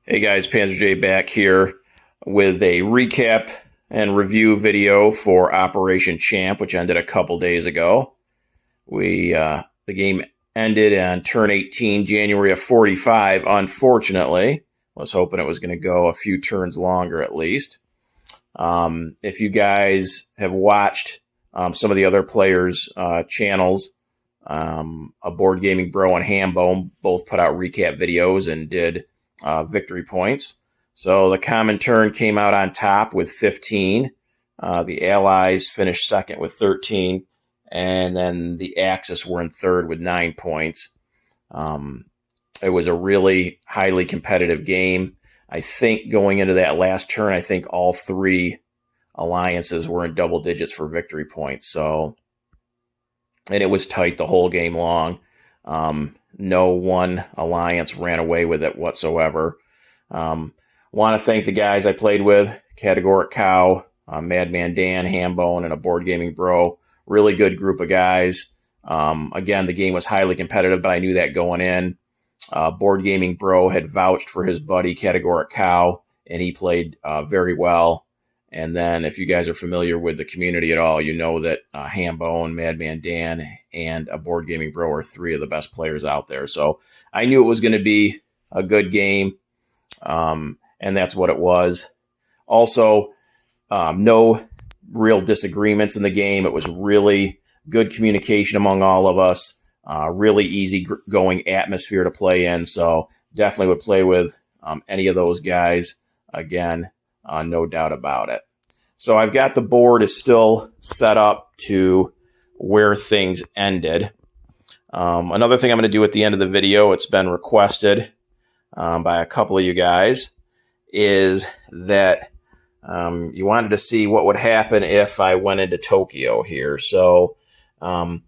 Hey guys, Panzer J back here with a recap and review video for Operation Champ, which ended a couple days ago. The game ended on turn 18, January of 45. Unfortunately, I was hoping it was going to go a few turns longer at least. If you guys have watched some of the other players' channels, a Board Gaming Bro and Hambone both put out recap videos and did victory points. So the common turn came out on top with 15. The Allies finished second with 13. And then the Axis were in third with 9 points. It was a really highly competitive game. I think going into that last turn, I think all three alliances were in double digits for victory points. So, and it was tight the whole game long. No one alliance ran away with it whatsoever. Want to thank the guys I played with, Categoric Cow, Madman Dan, Hambone, and a Board Gaming Bro. Really good group of guys. Again, the game was highly competitive, but I knew that going in. Board Gaming Bro had vouched for his buddy, Categoric Cow, and he played very well. And then if you guys are familiar with the community at all, you know that Hambone, Madman Dan, and a Board Gaming Bro are three of the best players out there. So I knew it was going to be a good game, and that's what it was. Also, no real disagreements in the game. It was really good communication among all of us, really easy going atmosphere to play in. So definitely would play with any of those guys again. No doubt about it. So I've got the board is still set up to where things ended. Another thing I'm going to do at the end of the video, it's been requested by a couple of you guys, is that you wanted to see what would happen if I went into Tokyo here. So I'm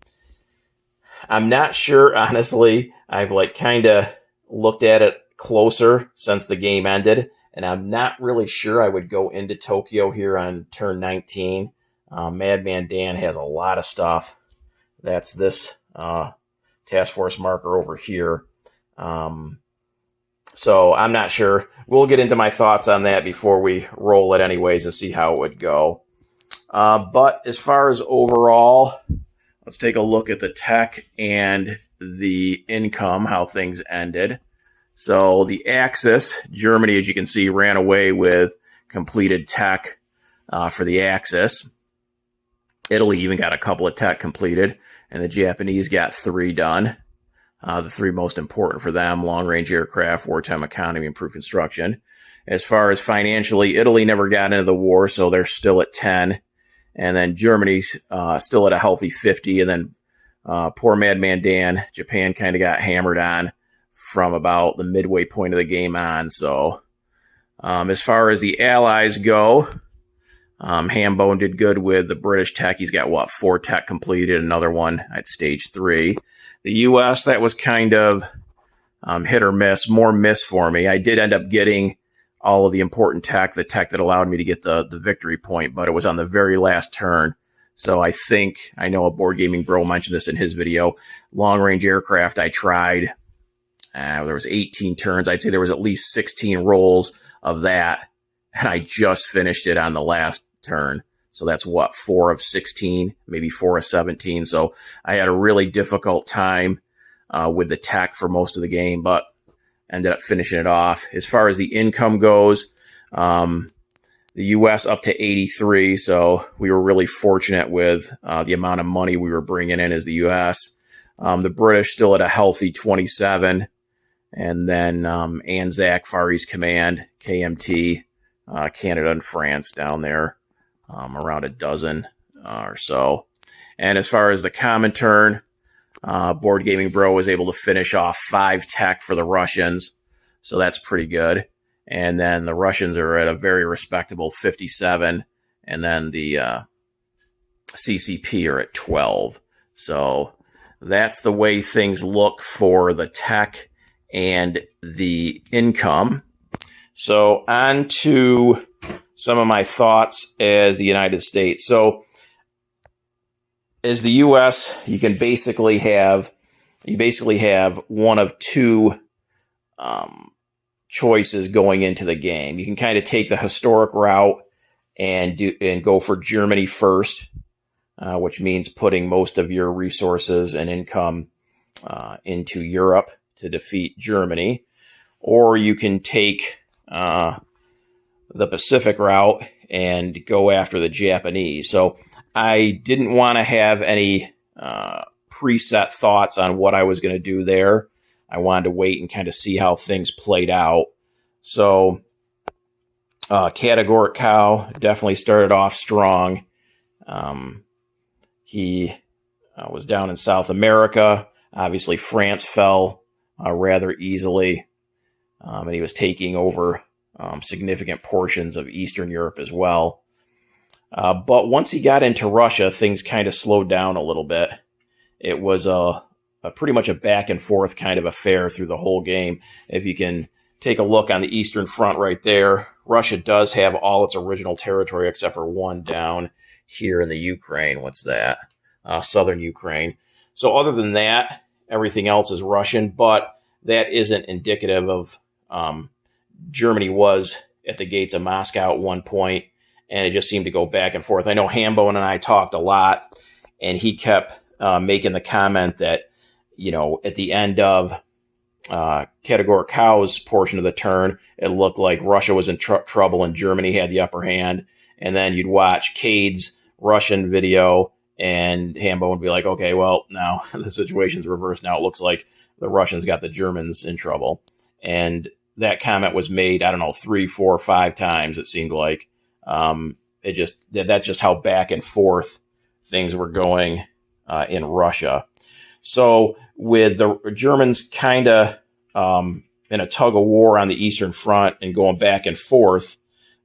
not sure, honestly. I've kind of looked at it closer since the game ended. And I'm not really sure I would go into Tokyo here on turn 19. Madman Dan has a lot of stuff. That's this task force marker over here. So I'm not sure. We'll get into my thoughts on that before we roll it anyways and see how it would go. But as far as overall, let's take a look at the tech and the income, how things ended. So the Axis, Germany, as you can see, ran away with completed tech for the Axis. Italy even got a couple of tech completed, and the Japanese got 3 done. The 3 most important for them: long-range aircraft, wartime economy, improved construction. As far as financially, Italy never got into the war, so they're still at 10. And then Germany's still at a healthy 50. And then poor Madman Dan, Japan kind of got hammered on from about the midway point of the game on. So as far as the Allies go, Hambone did good with the British tech. He's got, 4 tech completed, another one at stage 3. The U.S., that was kind of hit or miss, more miss for me. I did end up getting all of the important tech, the tech that allowed me to get the victory point, but it was on the very last turn. So I know a Board Gaming Bro mentioned this in his video. Long-range aircraft, I tried. There was 18 turns. I'd say there was at least 16 rolls of that, and I just finished it on the last turn. So that's 4 of 16, maybe 4 of 17. So I had a really difficult time with the tech for most of the game, but ended up finishing it off. As far as the income goes, the U.S. up to 83, so we were really fortunate with the amount of money we were bringing in as the U.S. The British still at a healthy 27. And then ANZAC, Far East Command, KMT, Canada and France down there, around a dozen or so. And as far as the common turn, Board Gaming Bro was able to finish off 5 tech for the Russians, so that's pretty good. And then the Russians are at a very respectable 57, and then the CCP are at 12. So that's the way things look for the tech and the income. So on to some of my thoughts as the United States. So as the U.S., you basically have one of 2 choices going into the game. You can kind of take the historic route and go for Germany first, which means putting most of your resources and income into Europe to defeat Germany. Or you can take the Pacific route and go after the Japanese. So I didn't want to have any preset thoughts on what I was going to do there. I wanted to wait and kind of see how things played out. So Categoric Cow definitely started off strong. He was down in South America. Obviously, France fell rather easily, and he was taking over significant portions of Eastern Europe as well. But once he got into Russia, things kind of slowed down a little bit. It was a pretty much a back and forth kind of affair through the whole game. If you can take a look on the Eastern Front right there, Russia does have all its original territory except for one down here in the Ukraine. What's that? Southern Ukraine. So other than that, everything else is Russian, but that isn't indicative of Germany was at the gates of Moscow at one point, and it just seemed to go back and forth. I know Hambone and I talked a lot, and he kept making the comment that, you know, at the end of Categoric Cow's portion of the turn, it looked like Russia was in trouble and Germany had the upper hand. And then you'd watch Cade's Russian video, and Hambone would be like, okay, well, now the situation's reversed. Now it looks like the Russians got the Germans in trouble. And that comment was made, I don't know, 3, 4, 5 times, it seemed like. That's just how back and forth things were going in Russia. So with the Germans kind of in a tug of war on the Eastern Front and going back and forth,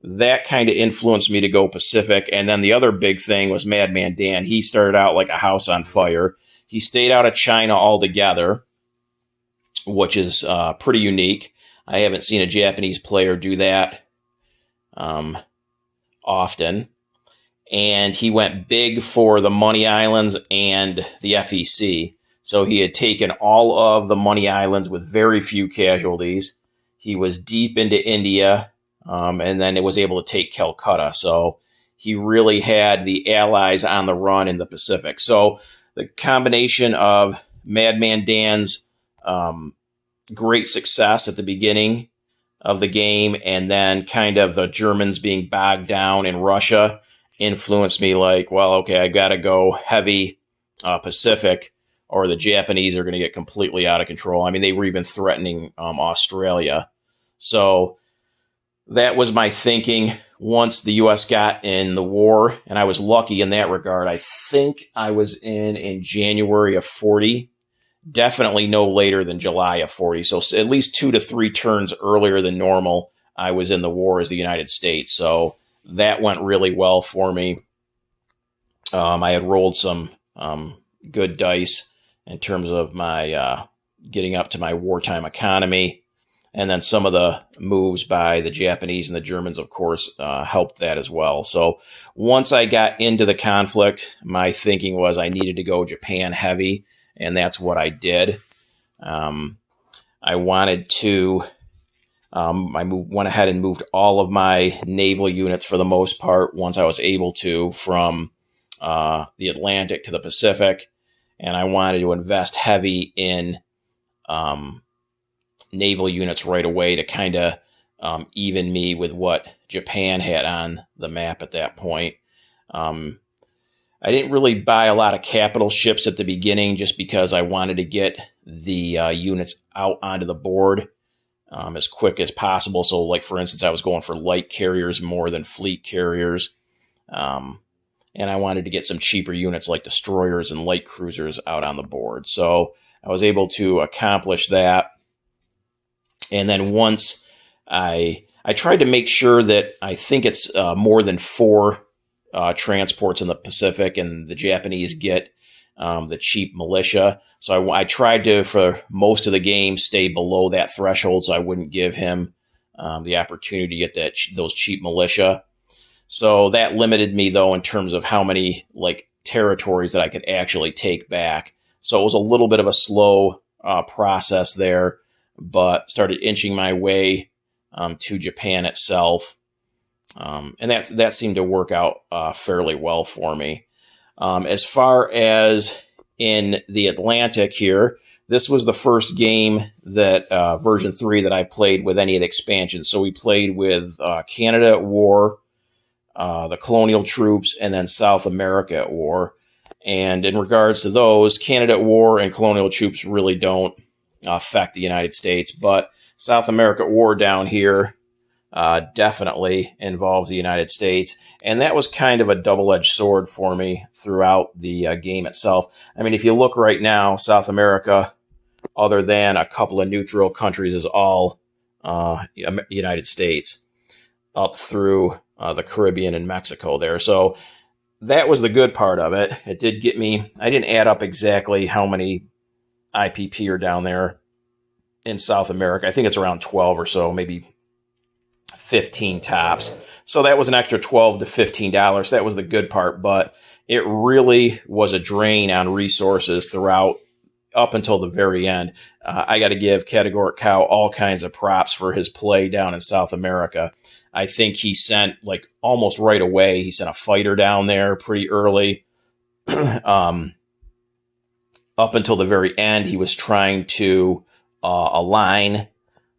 that kind of influenced me to go Pacific. And then the other big thing was Madman Dan. He started out like a house on fire. He stayed out of China altogether, which is pretty unique. I haven't seen a Japanese player do that often. And he went big for the Money Islands and the FEC. So he had taken all of the Money Islands with very few casualties. He was deep into India, and then it was able to take Calcutta. So he really had the Allies on the run in the Pacific. So the combination of Madman Dan's great success at the beginning of the game and then kind of the Germans being bogged down in Russia influenced me like, well, okay, I got to go heavy Pacific or the Japanese are going to get completely out of control. I mean, they were even threatening Australia. So that was my thinking once the U.S. got in the war, and I was lucky in that regard. I think I was in January of 40, definitely no later than July of 40. So at least 2 to 3 turns earlier than normal, I was in the war as the United States. So that went really well for me. I had rolled some good dice in terms of my getting up to my wartime economy. And then some of the moves by the Japanese and the Germans, of course, helped that as well. So once I got into the conflict, my thinking was I needed to go Japan heavy, and that's what I did. I wanted to, went ahead and moved all of my naval units for the most part once I was able to from the Atlantic to the Pacific. And I wanted to invest heavy in naval units right away to kind of even me with what Japan had on the map at that point. I didn't really buy a lot of capital ships at the beginning just because I wanted to get the units out onto the board as quick as possible. So, like, for instance, I was going for light carriers more than fleet carriers. And I wanted to get some cheaper units like destroyers and light cruisers out on the board. So I was able to accomplish that. And then once I tried to make sure that I think it's more than 4 transports in the Pacific, and the Japanese get the cheap militia. So I tried to, for most of the game, stay below that threshold so I wouldn't give him the opportunity to get those cheap militia. So that limited me, though, in terms of how many territories that I could actually take back. So it was a little bit of a slow process there, but started inching my way to Japan itself. And that seemed to work out fairly well for me. As far as in the Atlantic here, this was the first game that version 3 that I played with any of the expansions. So we played with Canada at War, the Colonial Troops, and then South America at War. And in regards to those, Canada at War and Colonial Troops really don't affect the United States, but South America at War down here definitely involves the United States. And that was kind of a double-edged sword for me throughout the game itself. I mean, if you look right now, South America, other than a couple of neutral countries, is all United States up through the Caribbean and Mexico there. So that was the good part of it. It did get me, I didn't add up exactly how many IPP are down there in South America. I think it's around 12 or so, maybe 15 tops. So that was an extra $12 to $15. That was the good part, but it really was a drain on resources throughout up until the very end. I got to give Categoric Cow all kinds of props for his play down in South America. I think he sent, like, almost right away, he sent a fighter down there pretty early. Up until the very end, he was trying to align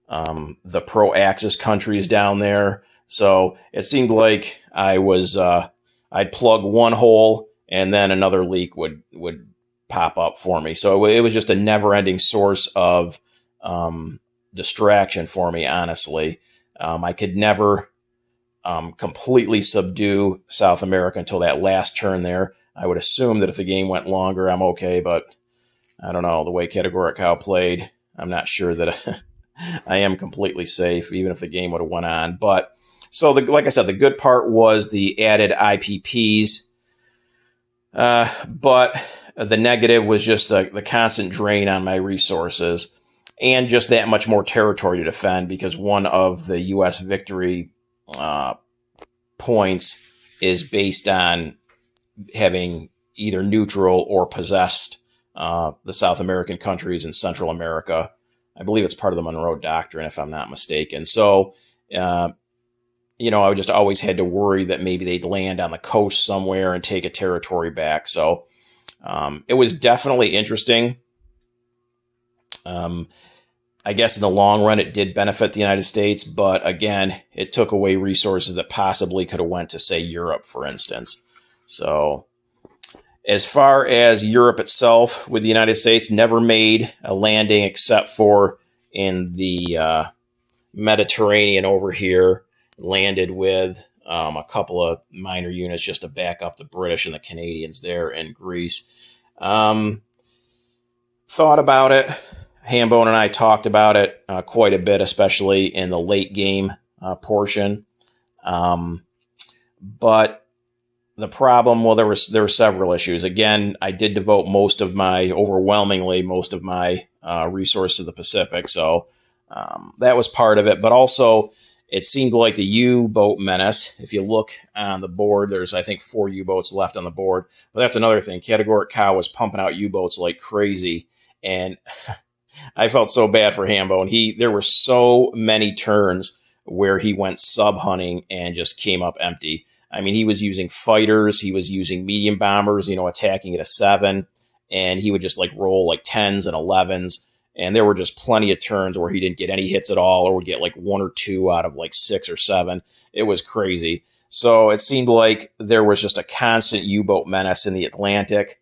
the pro-Axis countries down there. So it seemed like I'd plug one hole and then another leak would pop up for me. So it was just a never-ending source of distraction for me, honestly. I could never completely subdue South America until that last turn there. I would assume that if the game went longer, I'm okay, but I don't know. The way Categoric Cow played, I'm not sure that I am completely safe, even if the game would have went on. But so, like I said, the good part was the added IPPs, but the negative was just the constant drain on my resources and just that much more territory to defend, because one of the U.S. victory points is based on having either neutral or possessed the South American countries in Central America. I believe it's part of the Monroe Doctrine, if I'm not mistaken. So, I just always had to worry that maybe they'd land on the coast somewhere and take a territory back. So it was definitely interesting. I guess in the long run, it did benefit the United States, but again, it took away resources that possibly could have went to, say, Europe, for instance. So as far as Europe itself, with the United States, never made a landing except for in the Mediterranean over here, landed with a couple of minor units just to back up the British and the Canadians there in Greece. Thought about it. Hambone and I talked about it quite a bit, especially in the late game portion. But the problem, well, there were several issues. Again, I did devote overwhelmingly most of my resource to the Pacific, so that was part of it. But also, it seemed like the U-boat menace. If you look on the board, there's, I think, 4 U-boats left on the board. But that's another thing. Categoric Cow was pumping out U-boats like crazy, and I felt so bad for Hambone. There were so many turns where he went sub-hunting and just came up empty. I mean, he was using fighters, he was using medium bombers, attacking at a 7, and he would just roll 10s and 11s. And there were just plenty of turns where he didn't get any hits at all, or would get 1 or 2 out of 6 or 7. It was crazy. So it seemed like there was just a constant U-boat menace in the Atlantic.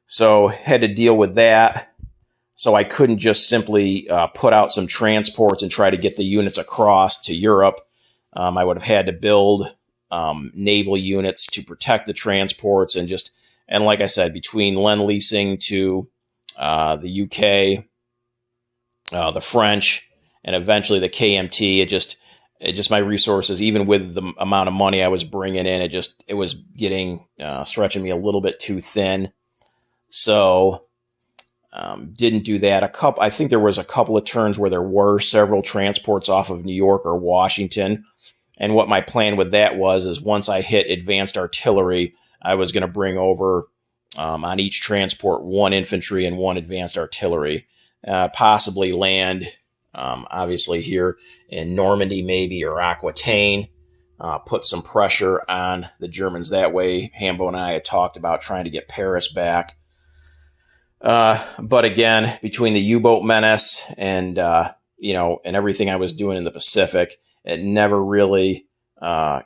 So had to deal with that. So I couldn't just simply put out some transports and try to get the units across to Europe. I would have had to build naval units to protect the transports, and like I said, between Lend-Leasing to the UK, the French, and eventually the KMT, it just my resources, even with the amount of money I was bringing in, it was getting stretching me a little bit too thin. So didn't do that. I think there was a couple of turns where there were several transports off of New York or Washington. And what my plan with that is once I hit advanced artillery, I was going to bring over on each transport 1 infantry and 1 advanced artillery, possibly land Obviously here in Normandy, maybe, or Aquitaine, put some pressure on the Germans that way. Hambone and I had talked about trying to get Paris back. But again, between the U-boat menace and, and everything I was doing in the Pacific, it never really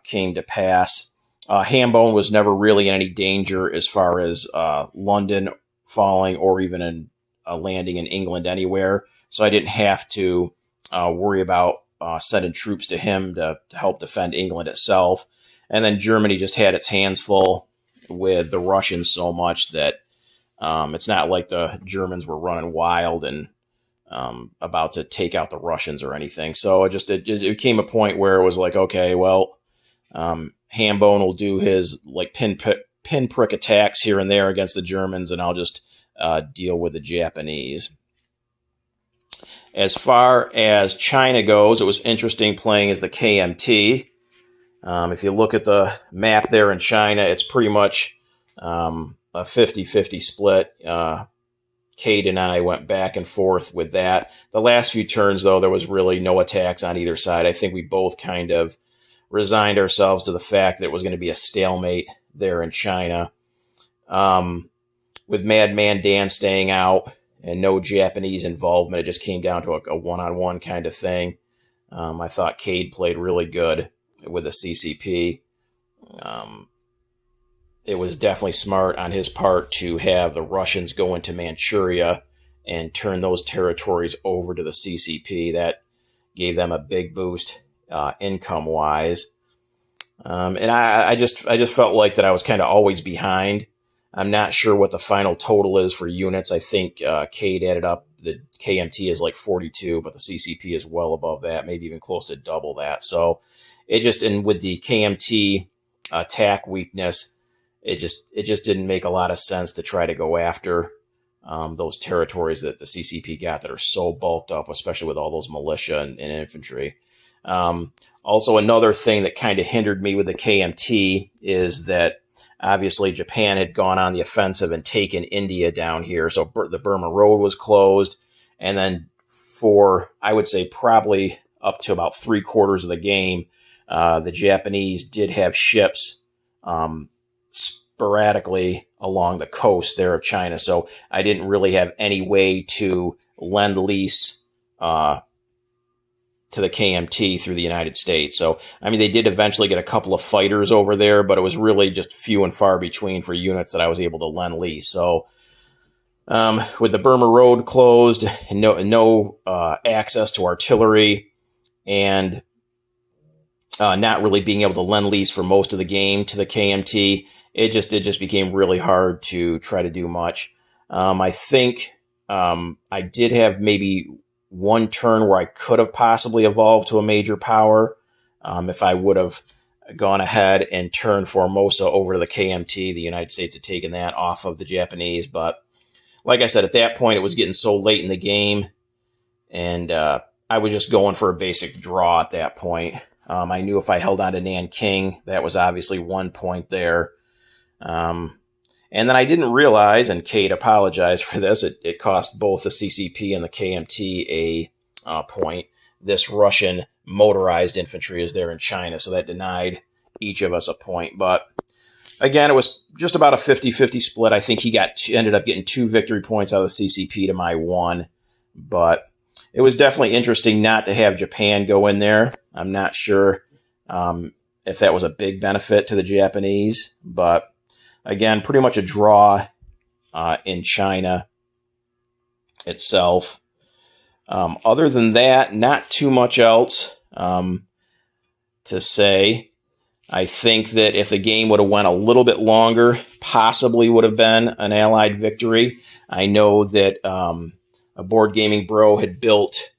came to pass. Hambone was never really in any danger as far as London falling or even in landing in England anywhere. So I didn't have to worry about sending troops to him to help defend England itself. And then Germany just had its hands full with the Russians so much that it's not like the Germans were running wild and about to take out the Russians or anything. So it came a point where it was like, okay, well, Hambone will do his like pinprick attacks here and there against the Germans, and I'll just deal with the Japanese. As far as China goes, it was interesting playing as the KMT. If you look at the map there in China, it's pretty much a 50-50 split. Cade and I went back and forth with that. The last few turns, though, there was really no attacks on either side. I think we both kind of resigned ourselves to the fact that it was going to be a stalemate there in China. With Madman Dan staying out and no Japanese involvement, it just came down to a one-on-one kind of thing. I thought Cade played really good with the CCP. It was definitely smart on his part to have the Russians go into Manchuria and turn those territories over to the CCP. That gave them a big boost income-wise. And I just felt like that I was kind of always behind. I'm not sure what the final total is for units. I think Cade added up, the KMT is like 42, but the CCP is well above that, maybe even close to double that. So and with the KMT attack weakness, it just didn't make a lot of sense to try to go after those territories that the CCP got that are so bulked up, especially with all those militia and infantry. Also, another thing that kind of hindered me with the KMT is that obviously Japan had gone on the offensive and taken India down here. So the Burma Road was closed. And then for, I would say, probably up to about 3/4 of the game, the Japanese did have ships sporadically along the coast there of China. So I didn't really have any way to lend lease to the KMT through the United States. So, I mean, they did eventually get a couple of fighters over there, but it was really just few and far between for units that I was able to lend lease. So, with the Burma Road closed and no access to artillery and not really being able to lend lease for most of the game to the KMT, it just became really hard to try to do much. I think I did have maybe one turn where I could have possibly evolved to a major power if I would have gone ahead and turned Formosa over to the KMT. The United States had taken that off of the Japanese. But like I said, at that point, it was getting so late in the game, and I was just going for a basic draw at that point. I knew if I held on to Nanking, that was obviously 1 point there. And then I didn't realize, and Cade apologized for this, it cost both the CCP and the KMT a point. This Russian motorized infantry is there in China, so that denied each of us a point. But again, it was just about a 50-50 split. I think he ended up getting 2 victory points out of the CCP to my 1. But it was definitely interesting not to have Japan go in there. I'm not sure if that was a big benefit to the Japanese, but again, pretty much a draw in China itself. Other than that, not too much else to say. I think that if the game would have went a little bit longer, possibly would have been an Allied victory. I know that a Board Gaming Bro had built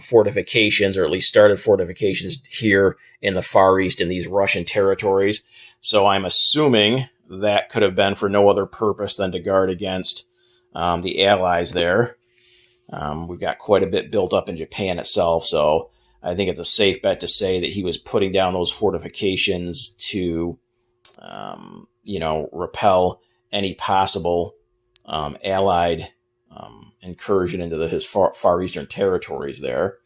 fortifications, or at least started fortifications here in the Far East in these Russian territories. So I'm assuming that could have been for no other purpose than to guard against the Allies there. We've got quite a bit built up in Japan itself, so I think it's a safe bet to say that he was putting down those fortifications to, repel any possible Allied incursion into his far eastern territories there.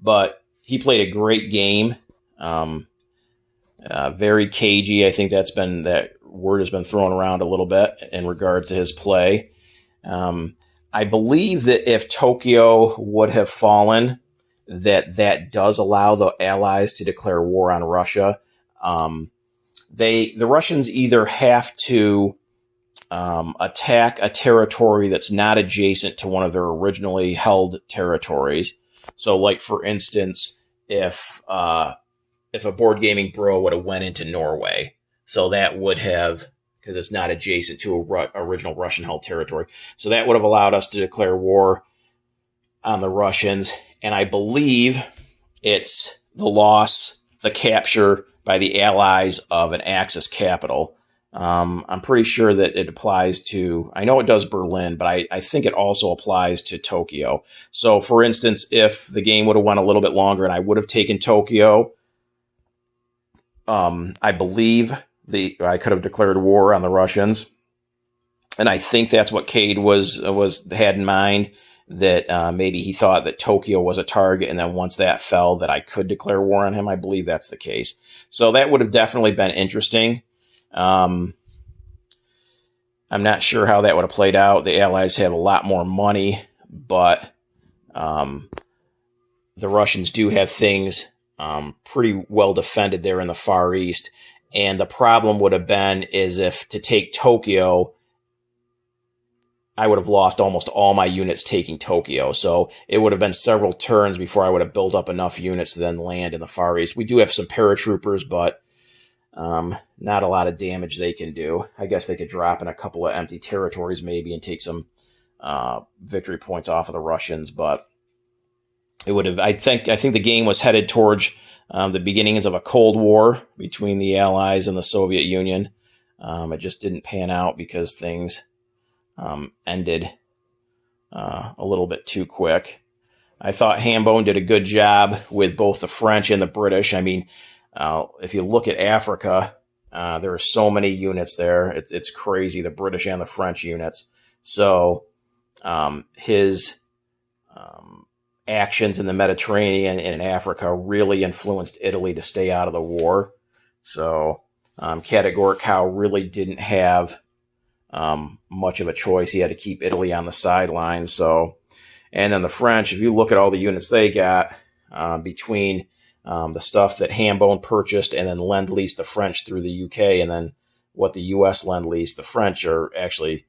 But he played a great game. Very cagey. I think that word has been thrown around a little bit in regard to his play. I believe that if Tokyo would have fallen, that does allow the Allies to declare war on Russia. The Russians either have to attack a territory that's not adjacent to one of their originally held territories. So, like for instance, if a Board Gaming Bro would have went into Norway, so that would have, because it's not adjacent to a original Russian held territory, so that would have allowed us to declare war on the Russians. And I believe it's the capture by the Allies of an Axis capital. I'm pretty sure that it applies to, I know it does Berlin, but I think it also applies to Tokyo. So, for instance, if the game would have went a little bit longer and I would have taken Tokyo, I believe I could have declared war on the Russians. And I think that's what Cade had in mind, that maybe he thought that Tokyo was a target, and then once that fell, that I could declare war on him. I believe that's the case. So that would have definitely been interesting. I'm not sure how that would have played out. The Allies have a lot more money, but the Russians do have things pretty well defended there in the Far East. And the problem would have been is if to take Tokyo, I would have lost almost all my units taking Tokyo. So it would have been several turns before I would have built up enough units to then land in the Far East. We do have some paratroopers, but not a lot of damage they can do. I guess they could drop in a couple of empty territories maybe and take some victory points off of the Russians, but it would have. I think the game was headed towards the beginnings of a Cold War between the Allies and the Soviet Union. It just didn't pan out because things ended a little bit too quick. I thought Hambone did a good job with both the French and the British. I mean, if you look at Africa, there are so many units there. It's crazy, the British and the French units. So his actions in the Mediterranean and in Africa really influenced Italy to stay out of the war. So Categoricow really didn't have much of a choice. He had to keep Italy on the sidelines. So, and then the French, if you look at all the units they got between the stuff that Hambone purchased and then lend-leased the French through the UK, and then what the US lend-leased, the French are actually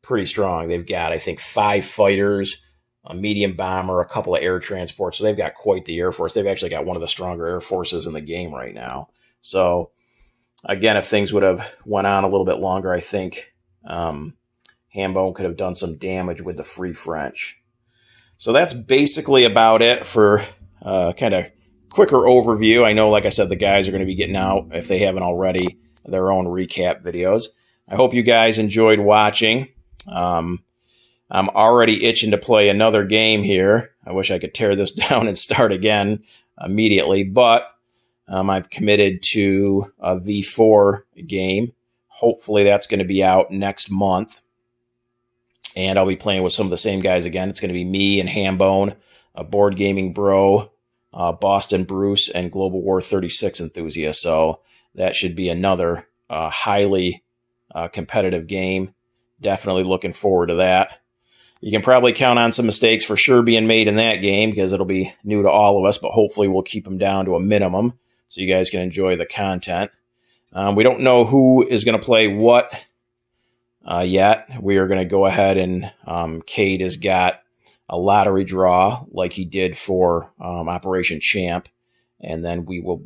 pretty strong. They've got, I think, 5 fighters, a medium bomber, a couple of air transports. So they've got quite the Air Force. They've actually got one of the stronger air forces in the game right now. So, again, if things would have went on a little bit longer, I think Hambone could have done some damage with the Free French. So that's basically about it for kind of quicker overview. I know, like I said, the guys are going to be getting out, if they haven't already, their own recap videos. I hope you guys enjoyed watching. I'm already itching to play another game here. I wish I could tear this down and start again immediately, but I've committed to a V4 game. Hopefully that's going to be out next month. And I'll be playing with some of the same guys again. It's going to be me and Hambone, a Board Gaming Bro, Boston Bruce, and Global War 36 enthusiast. So that should be another highly competitive game. Definitely looking forward to that. You can probably count on some mistakes for sure being made in that game because it'll be new to all of us, but hopefully we'll keep them down to a minimum so you guys can enjoy the content. We don't know who is going to play what yet. We are going to go ahead and Cade has got a lottery draw like he did for Operation Champ, and then we will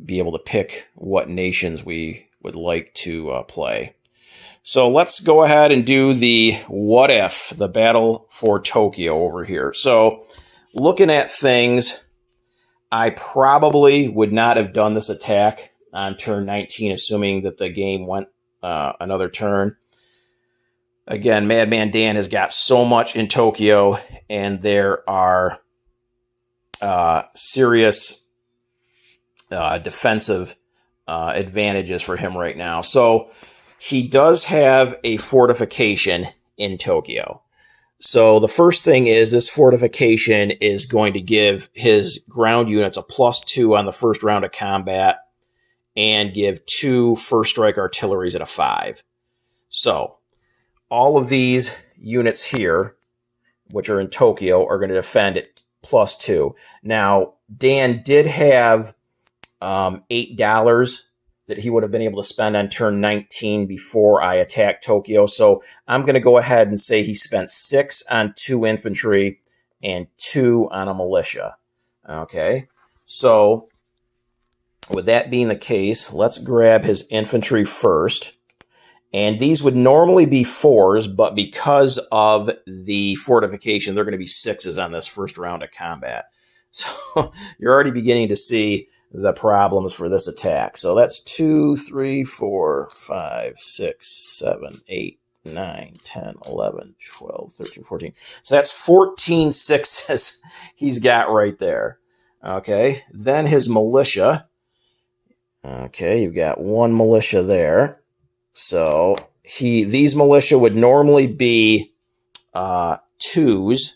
be able to pick what nations we would like to play. So let's go ahead and do the what if, the battle for Tokyo over here. So looking at things, I probably would not have done this attack on turn 19, assuming that the game went another turn. Again, Madman Dan has got so much in Tokyo, and there are serious defensive advantages for him right now. So he does have a fortification in Tokyo, So the first thing is this fortification is going to give his ground units a +2 on the first round of combat and give 2 first strike artilleries at a 5. So all of these units here, which are in Tokyo, are going to defend at +2. Now, Dan did have $8 that he would have been able to spend on turn 19 before I attacked Tokyo. So I'm going to go ahead and say he spent 6 on 2 infantry and 2 on a militia. Okay, so with that being the case, let's grab his infantry first. And these would normally be 4s, but because of the fortification, they're going to be 6s on this first round of combat. So you're already beginning to see the problems for this attack. So that's 2, 3, 4, 5, 6, 7, 8, 9, 10, 11, 12, 13, 14. So that's 14 6s he's got right there. Okay, then his militia. Okay, you've got 1 militia there. So these militia would normally be 2s,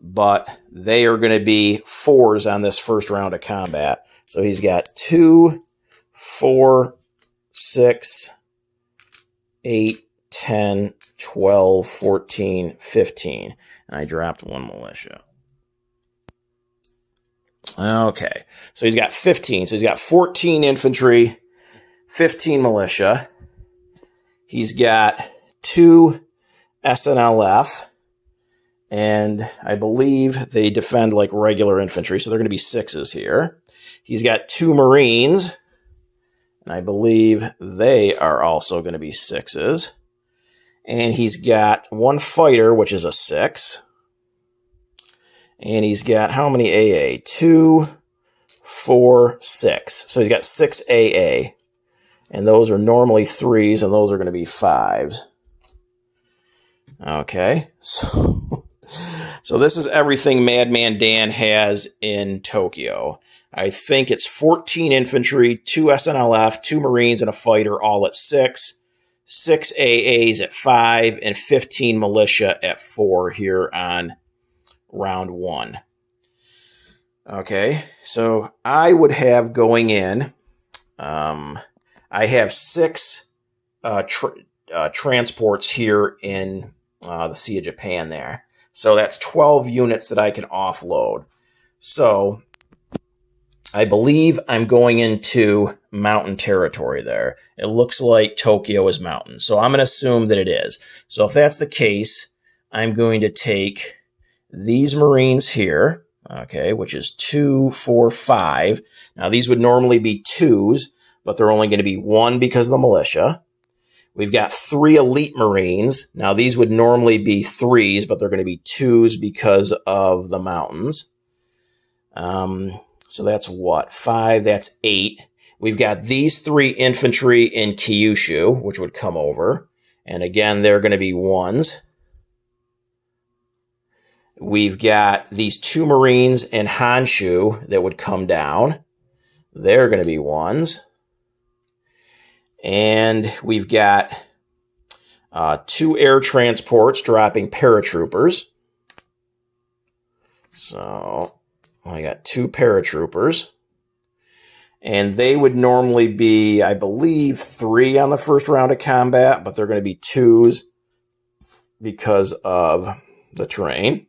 but they are going to be 4s on this first round of combat. So he's got 2, 4, 6, 8, 10, 12, 14, 15. And I dropped 1 militia. Okay, so he's got 15. So he's got 14 infantry, 15 militia. He's got 2 SNLF, and I believe they defend like regular infantry, so they're going to be 6s here. He's got 2 Marines, and I believe they are also going to be 6s. And he's got 1 fighter, which is a 6. And he's got how many AA? 2, 4, 6. So he's got 6 AA. And those are normally 3s, and those are going to be 5s. Okay, so this is everything Madman Dan has in Tokyo. I think it's 14 infantry, 2 SNLF, 2 Marines, and a fighter, all at 6. 6 AAs at 5, and 15 militia at 4 here on round 1. Okay, so I would have going in... I have 6 transports here in the Sea of Japan there. So that's 12 units that I can offload. So I believe I'm going into mountain territory there. It looks like Tokyo is mountain. So I'm going to assume that it is. So if that's the case, I'm going to take these Marines here, okay, which is 2, 4, 5. Now these would normally be 2s, but they're only going to be 1 because of the militia. We've got 3 elite Marines. Now, these would normally be 3s, but they're going to be 2s because of the mountains. So that's what? 5, that's 8. We've got these 3 infantry in Kyushu, which would come over. And again, they're going to be 1s. We've got these 2 Marines in Honshu that would come down. They're going to be 1s. And we've got 2 air transports dropping paratroopers. So I got 2 paratroopers. And they would normally be, I believe, 3 on the first round of combat, but they're going to be 2s because of the terrain.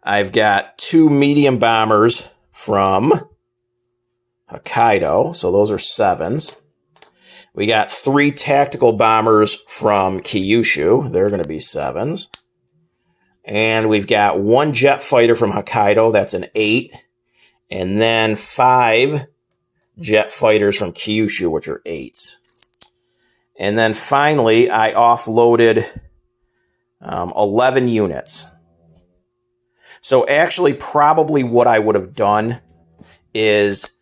I've got 2 medium bombers from Hokkaido, so those are 7s. We got 3 tactical bombers from Kyushu. They're going to be 7s. And we've got 1 jet fighter from Hokkaido. That's an 8. And then 5 jet fighters from Kyushu, which are 8s. And then finally, I offloaded 11 units. So actually, probably what I would have done is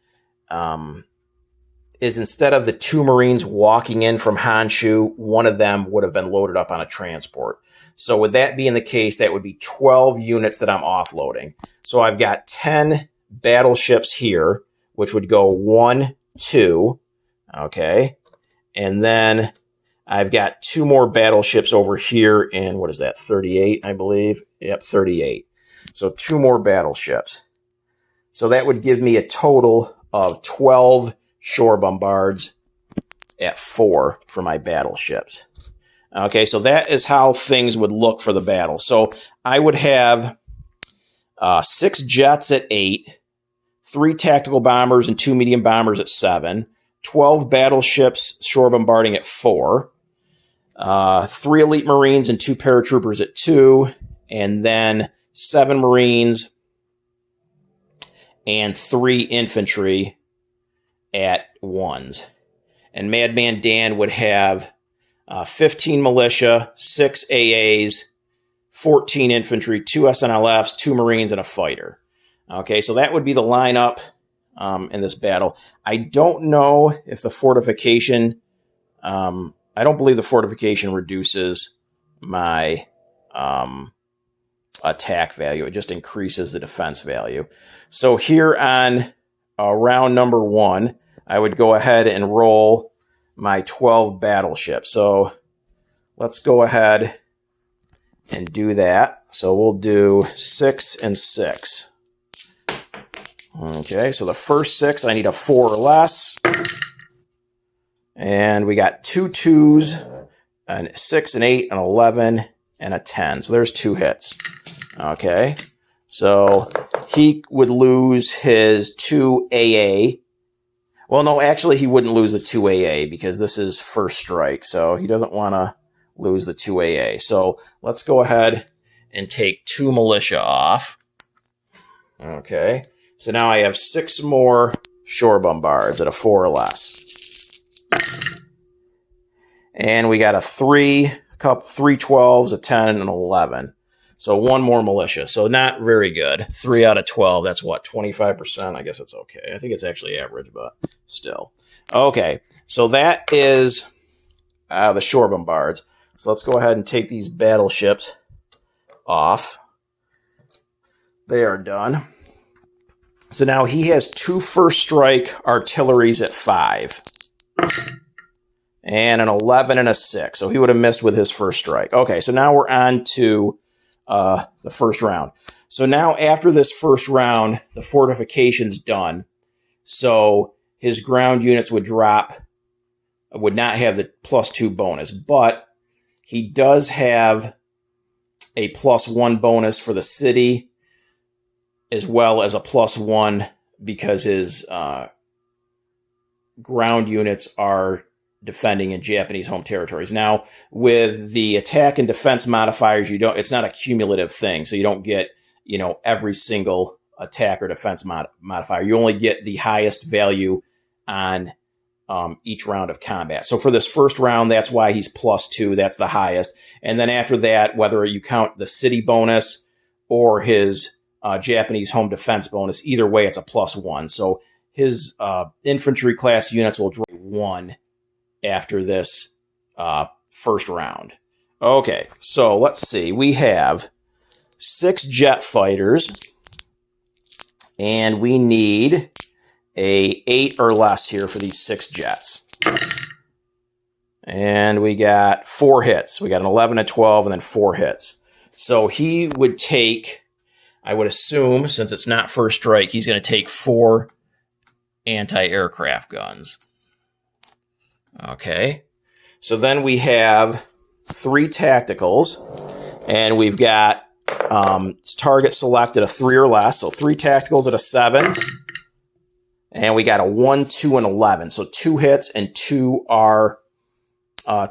instead of the 2 Marines walking in from Honshu, one of them would have been loaded up on a transport. So with that being the case, that would be 12 units that I'm offloading. So I've got 10 battleships here, which would go 1, 2, okay? And then I've got 2 more battleships over here in, what is that, 38, I believe? Yep, 38. So 2 more battleships. So that would give me a total of 12 shore bombards at 4 for my battleships. Okay, so that is how things would look for the battle. So I would have 6 jets at 8, 3 tactical bombers and 2 medium bombers at 7, 12 battleships shore bombarding at 4, 3 elite Marines and 2 paratroopers at 2, and then 7 Marines and 3 infantry at 1s. And Madman Dan would have 15 militia, 6 AAs, 14 infantry, 2 SNLFs, 2 Marines, and a fighter. Okay, so that would be the lineup in this battle. I don't know if the fortification, I don't believe the fortification reduces my attack value. It just increases the defense value. So here on round number 1, I would go ahead and roll my 12 battleships. So let's go ahead and do that. So we'll do 6 and 6. Okay, so the first 6, I need a 4 or less. And we got 2 2s, and 6 and 8, and 11, and a 10. So there's 2 hits. Okay, so he would lose his 2 AA. Well, no, actually he wouldn't lose the 2 AA because this is first strike. So he doesn't want to lose the 2 AA. So let's go ahead and take 2 militia off. Okay, so now I have 6 more shore bombards at a 4 or less. And we got a 3 12s, a 10, and an 11. So 1 more militia. So not very good. 3 out of 12. That's what, 25%? I guess it's okay. I think it's actually average, but still. Okay, so that is the shore bombards. So let's go ahead and take these battleships off. They are done. So now he has 2 first strike artilleries at 5. And an 11 and a 6. So he would have missed with his first strike. Okay, so now we're on to the first round. So now after this first round, the fortification's done. So his ground units would drop, would not have the +2 bonus. But he does have a +1 bonus for the city, as well as a +1 because his ground units are defending in Japanese home territories. Now, with the attack and defense modifiers, it's not a cumulative thing, so you don't get, every single attack or defense modifier. You only get the highest value on each round of combat. So for this first round, that's why he's +2. That's the highest. And then after that, whether you count the city bonus or his Japanese home defense bonus, either way, it's a +1. So his infantry class units will draw 1 after this first round. Okay, so let's see. We have 6 jet fighters, and we need a 8 or less here for these 6 jets. And we got 4 hits. We got an 11, a 12, and then 4 hits. So he would take, I would assume, since it's not first strike, he's going to take 4 anti-aircraft guns. Okay, so then we have 3 tacticals, and we've got target selected a 3 or less, so 3 tacticals at a 7, and we got a 1, 2, and 11, so 2 hits and 2 are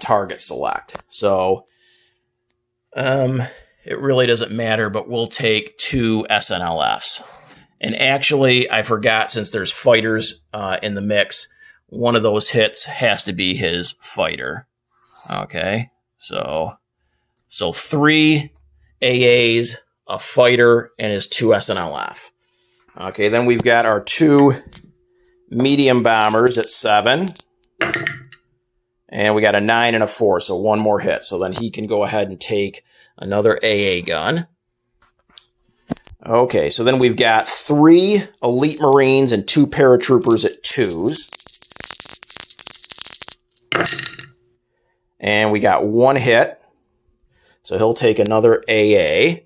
target select. So it really doesn't matter, but we'll take 2 SNLFs. And actually, I forgot, since there's fighters in the mix, one of those hits has to be his fighter. Okay, so 3 AAs, a fighter, and his 2 SNLF. Okay, then we've got our 2 medium bombers at 7. And we got a 9 and a 4, so 1 more hit. So then he can go ahead and take another AA gun. Okay, so then we've got 3 elite Marines and 2 paratroopers at 2s. And we got 1 hit. So he'll take another AA.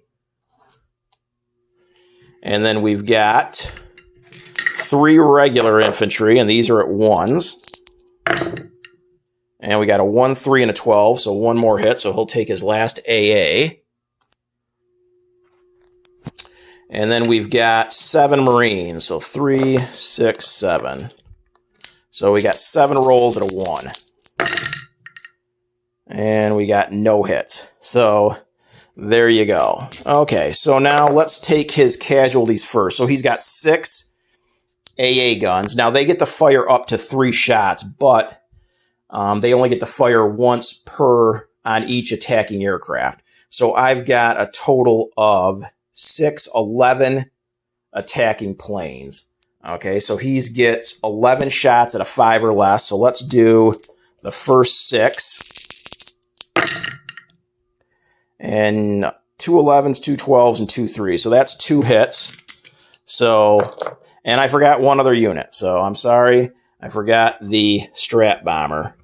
And then we've got 3 regular infantry, and these are at 1s. And we got a 1, 3, and a 12, so 1 more hit, so he'll take his last AA. And then we've got 7 Marines, so 3, 6, 7. So we got 7 rolls at a 1. And we got no hits. So there you go. Okay, so now let's take his casualties first. So he's got 6 AA guns. Now they get to fire up to 3 shots, but they only get to fire once per on each attacking aircraft. So I've got a total of 11 attacking planes. Okay, so he gets 11 shots at a 5 or less. So let's do the first 6. And 2 11s, 2 12s, and 2 3s. So that's 2 hits. So, and I forgot one other unit. So I'm sorry. I forgot the Strat Bomber.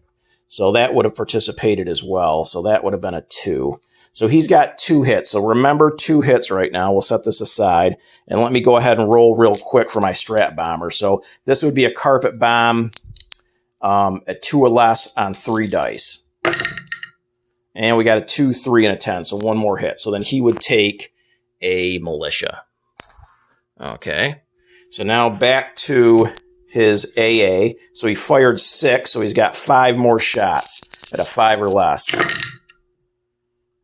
So that would have participated as well. So that would have been a 2. So he's got 2 hits. So remember 2 hits right now. We'll set this aside. And let me go ahead and roll real quick for my Strat Bomber. So this would be a carpet bomb at 2 or less on 3 dice. And we got a 2, 3, and a 10. So 1 more hit. So then he would take a militia. Okay. So now back to his AA. So he fired 6. So he's got 5 more shots at a 5 or less.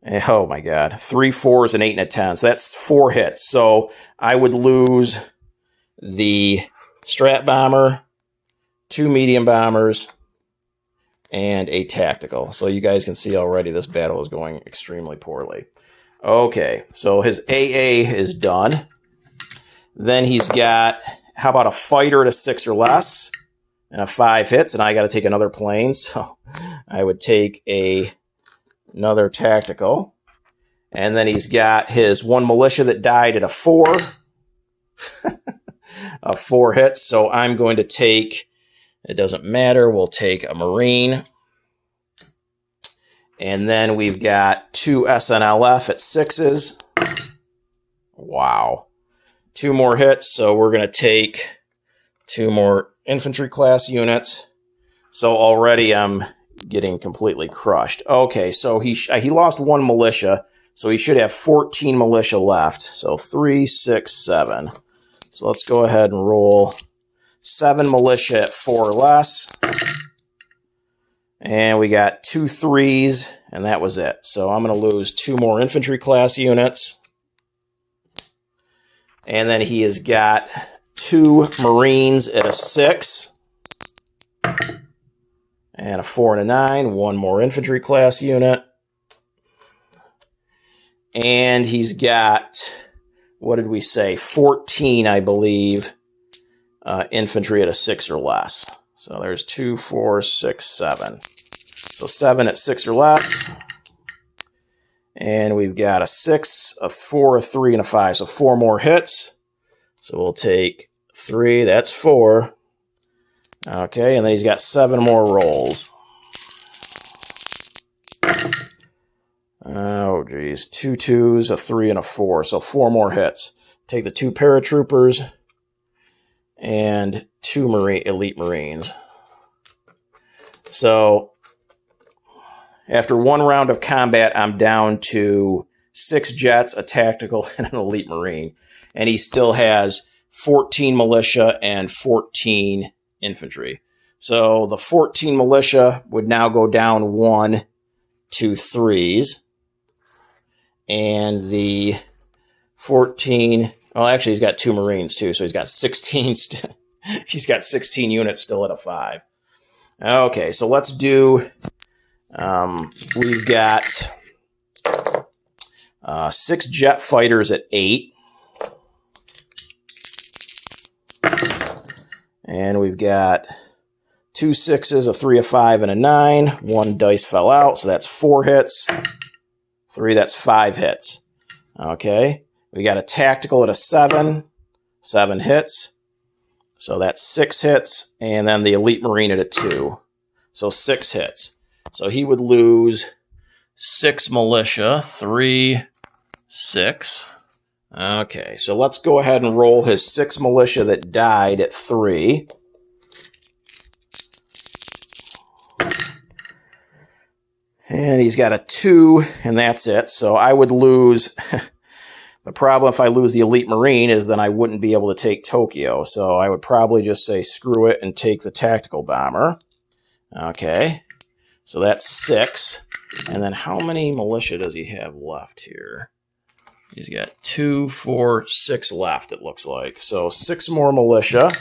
And, oh my God. 3 4s, and 8 and a 10. So that's 4 hits. So I would lose the Strat Bomber, 2 medium bombers, and a tactical. So you guys can see already this battle is going extremely poorly. Okay, so his AA is done. Then he's got, how about a fighter at a 6 or less? And a 5 hits, and I got to take another plane. So I would take another tactical. And then he's got his 1 militia that died at a 4. A 4 hits, so I'm going to take, it doesn't matter, we'll take a Marine. And then we've got 2 SNLF at 6s. Wow. 2 more hits, so we're going to take 2 more infantry class units. So already I'm getting completely crushed. Okay, so he lost 1 militia, so he should have 14 militia left. So 3, 6, 7. So let's go ahead and roll 7 militia at 4 or less. And we got 2 3s, and that was it. So I'm going to lose 2 more infantry class units. And then he has got 2 Marines at a 6. And a 4 and a 9. 1 more infantry class unit. And he's got, what did we say? 14, I believe, infantry at a 6 or less. So there's 2, 4, 6, 7. So 7 at 6 or less. And we've got a 6, a 4, a 3, and a 5. So 4 more hits. So we'll take 3. That's 4. Okay, and then he's got 7 more rolls. Oh, geez. 2 2s, a 3, and a 4. So 4 more hits. Take the 2 paratroopers and 2 elite Marines. So after 1 round of combat, I'm down to 6 jets, a tactical, and an elite Marine. And he still has 14 militia and 14 infantry. So the 14 militia would now go down 1 to 3s. And the 14, well, actually, he's got 2 Marines too, so he's got 16. He's got 16 units still at a 5. Okay, so let's do. We've got 6 jet fighters at 8. And we've got 2 6s, a 3, a 5, and a 9. 1 dice fell out, so that's 4 hits. 3, that's 5 hits. Okay. We got a tactical at a 7. 7 hits. So that's 6 hits. And then the elite Marine at a 2. So 6 hits. So he would lose 6 militia, 3, 6. Okay, so let's go ahead and roll his 6 militia that died at 3. And he's got a 2, and that's it. So I would lose... The problem if I lose the Elite Marine is then I wouldn't be able to take Tokyo. So I would probably just say screw it and take the Tactical Bomber. Okay, so that's 6. And then how many militia does he have left here? He's got 2, 4, 6 left, it looks like. So 6 more militia.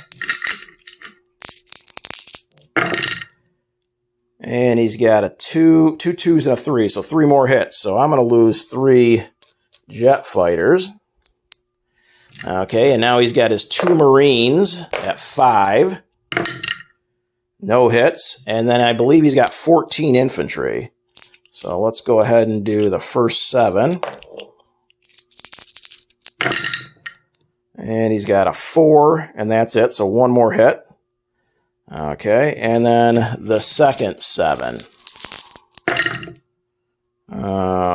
And he's got a 2 2s and a 3, so 3 more hits. So I'm going to lose 3 jet fighters. Okay, and now he's got his 2 Marines at 5. No hits. And then I believe he's got 14 infantry. So let's go ahead and do the first 7. And he's got a 4, and that's it. So 1 more hit. Okay, and then the second 7.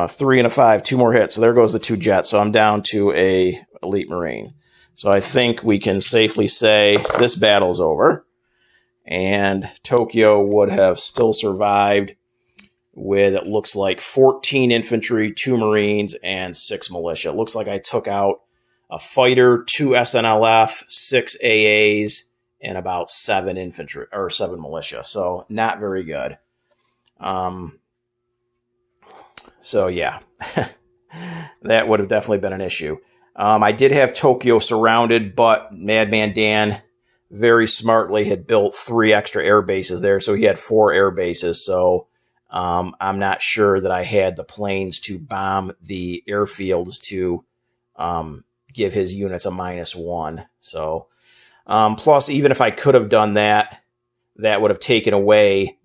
3 and a 5, 2 more hits. So there goes the 2 jets. So I'm down to a Elite Marine. So I think we can safely say this battle's over. And Tokyo would have still survived with, it looks like, 14 infantry, 2 Marines, and 6 militia. It looks like I took out a fighter, 2 SNLF, 6 AAs, and about 7 infantry, or 7 militia. So not very good. So yeah, that would have definitely been an issue. I did have Tokyo surrounded, but Madman Dan very smartly had built 3 extra air bases there, so he had 4 air bases. So I'm not sure that I had the planes to bomb the airfields to give his units a -1. So plus, even if I could have done that, that would have taken away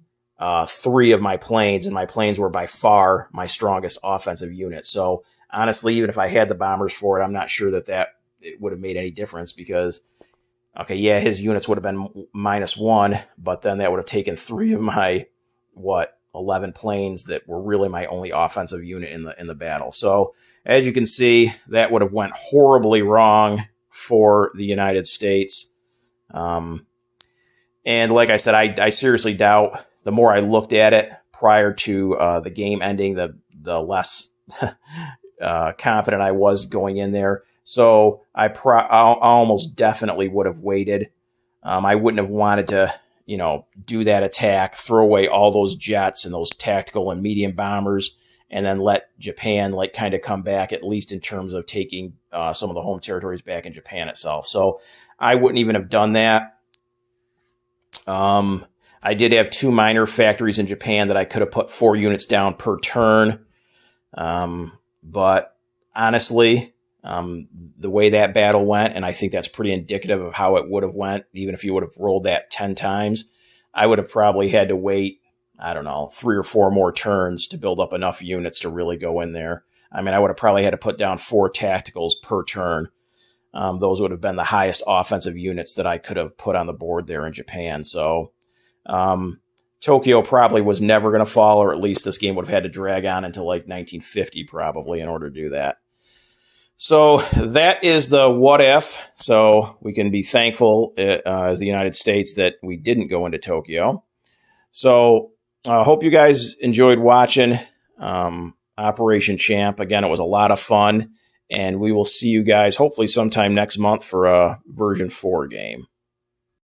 3 of my planes, and my planes were by far my strongest offensive unit. So honestly, even if I had the bombers for it, I'm not sure that it would have made any difference because, okay, yeah, his units would have been -1, but then that would have taken 3 of my, 11 planes that were really my only offensive unit in the battle. So as you can see, that would have went horribly wrong for the United States. And like I said, I seriously doubt, the more I looked at it prior to the game ending, the less confident I was going in there. So I almost definitely would have waited. I wouldn't have wanted to, do that attack, throw away all those jets and those tactical and medium bombers, and then let Japan kind of come back, at least in terms of taking some of the home territories back in Japan itself. So I wouldn't even have done that. I did have 2 minor factories in Japan that I could have put 4 units down per turn. But honestly, the way that battle went, and I think that's pretty indicative of how it would have went, even if you would have rolled that 10 times, I would have probably had to wait, 3 or 4 more turns to build up enough units to really go in there. I mean, I would have probably had to put down 4 tacticals per turn. Those would have been the highest offensive units that I could have put on the board there in Japan. So Tokyo probably was never going to fall, or at least this game would have had to drag on until 1950 probably in order to do that. So that is the what if. So we can be thankful as the United States that we didn't go into Tokyo. So I hope you guys enjoyed watching Operation Champ. Again, it was a lot of fun, and we will see you guys hopefully sometime next month for a version 4 game.